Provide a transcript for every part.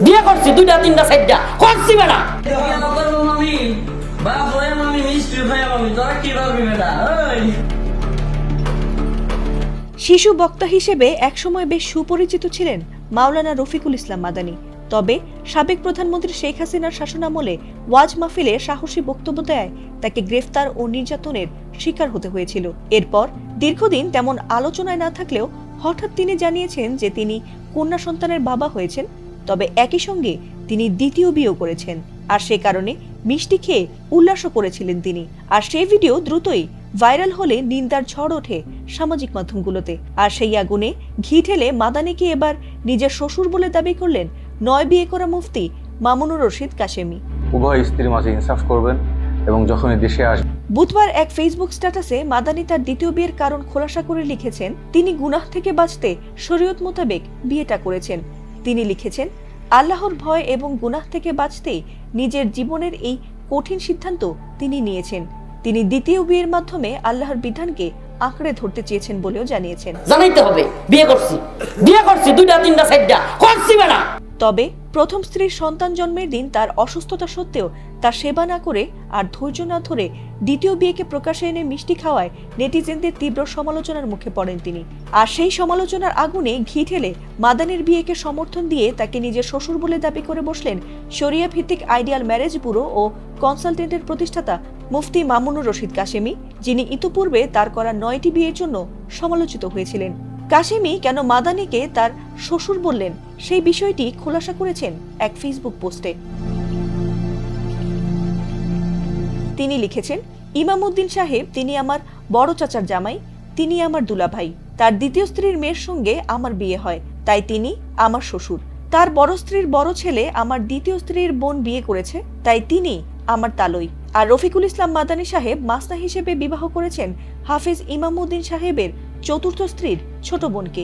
বিয়ে করছি, দুইটা তিনটা চারটা করছি বেটা। শিশু বক্তা হিসেবে একসময় বেশ সুপরিচিত ছিলেন মাওলানা রফিকুল ইসলাম মাদানী। তবে সাবেক প্রধানমন্ত্রী শেখ হাসিনার শাসনামলে ওয়াজ মাহফিলে সাহসী বক্তব্য দেয় তাকে গ্রেফতার ও নির্যাতনের শিকার হতে হয়েছিল। এরপর দীর্ঘদিন তেমন আলোচনায় না থাকলেও হঠাৎ তিনি জানিয়েছেন যে তিনি কন্যা সন্তানের বাবা হয়েছেন, তবে একই সঙ্গে তিনি দ্বিতীয় বিয়েও করেছেন। আর সে কারণে মিষ্টি খেয়ে উল্লাসও করেছিলেন তিনি। আর সেই ভিডিও দ্রুতই ভাইরাল হলে নিন্দার ঝড় ওঠে সামাজিক মাধ্যমগুলোতে। আর সেই আগুনে ঘি ঢেলে মাদানীকে এবার নিজের শ্বশুর বলে দাবি করলেন নয় বিয়ে করা মুফতি মামুনুর রশিদ কাশেমি। উভয় স্ত্রীর মাঝে ইনসাফ করবেন এবং যখনই দেশে আসবেন। বুধবার এক ফেসবুক স্ট্যাটাসে মাদানী তার দ্বিতীয় বিয়ের কারণ খোলাসা করে লিখেছেন তিনি গুনাহ থেকে বাঁচতে শরীয়ত মোতাবেক বিয়েটা করেছেন। তিনি লিখেছেন, আল্লাহর ভয় এবং গুনাহ থেকে বাঁচতেই নিজের জীবনের এই কঠিন সিদ্ধান্ত তিনি নিয়েছেন। তিনি দ্বিতীয় বিয়ের মাধ্যমে আল্লাহর বিধানকে আঁকড়ে ধরতে চেয়েছেন বলেও জানিয়েছেন। জানাইতে হবে বিয়ে করছি, দুইটা তিনটা চারটা করছি বেটা। তবে প্রথম স্ত্রীর সন্তান জন্মের দিন তার অসুস্থতা সত্ত্বেও তার সেবা না করে আর ধৈর্য না ধরে দ্বিতীয় বিয়েকে প্রকাশে এনে মিষ্টি খাওয়ায় নেটিজেনদের তীব্র সমালোচনার মুখে পড়েন তিনি। আর সেই সমালোচনার আগুনে ঘি ঢেলে মাদানীর বিয়েকে সমর্থন দিয়ে তাকে নিজের শ্বশুর বলে দাবি করে বসলেন শরিয়া ভিত্তিক আইডিয়াল ম্যারেজ ব্যুরো ও কনসালটেন্টের প্রতিষ্ঠাতা মুফতি মামুনুর রশিদ কাশেমি, যিনি ইতিপূর্বে তার করা 9টি বিয়ের জন্য সমালোচিত হয়েছিলেন। কাশেমি কেন মাদানীকে তার শ্বশুর বললেন সেই বিষয়টি খোলাসা করেছেন এক ফেসবুক পোস্টে। তিনি লিখেছেন, ইমামউদ্দিন সাহেব তিনি আমার বড় চাচার জামাই, তিনি আমার দুলাভাই। তার দ্বিতীয় স্ত্রীর মেয়ের সঙ্গে আমার বিয়ে হয়, তাই তিনি আমার শ্বশুর। তার বড় স্ত্রীর বড় ছেলে আমার দ্বিতীয় স্ত্রীর বোন বিয়ে করেছে, তাই তিনি আমার তালই। আর রফিকুল ইসলাম মাদানী সাহেব মাসনা হিসেবে বিবাহ করেছেন হাফেজ ইমামউদ্দিন সাহেবের চতুর্থ স্ত্রীর ছোট বোনকে।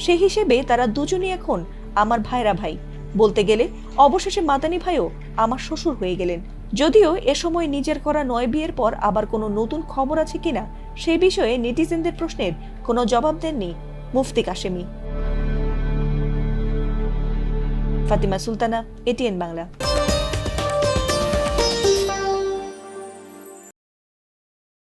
সে হিসেবে তারা দুজনই এখন আমার ভাইরা ভাই। বলতে গেলে অবশেষে মাদানী ভাইও আমার শ্বশুর হয়ে গেলেন। যদিও এ সময় নিজের করা 9 বিয়ের পর আবার কোনো নতুন খবর আছে কিনা সেই বিষয়ে নেটিজেনদের প্রশ্নের কোনো জবাব দেননি মুফতি কাশেমি। ফাতিমা সুলতানা, এটিএন বাংলা।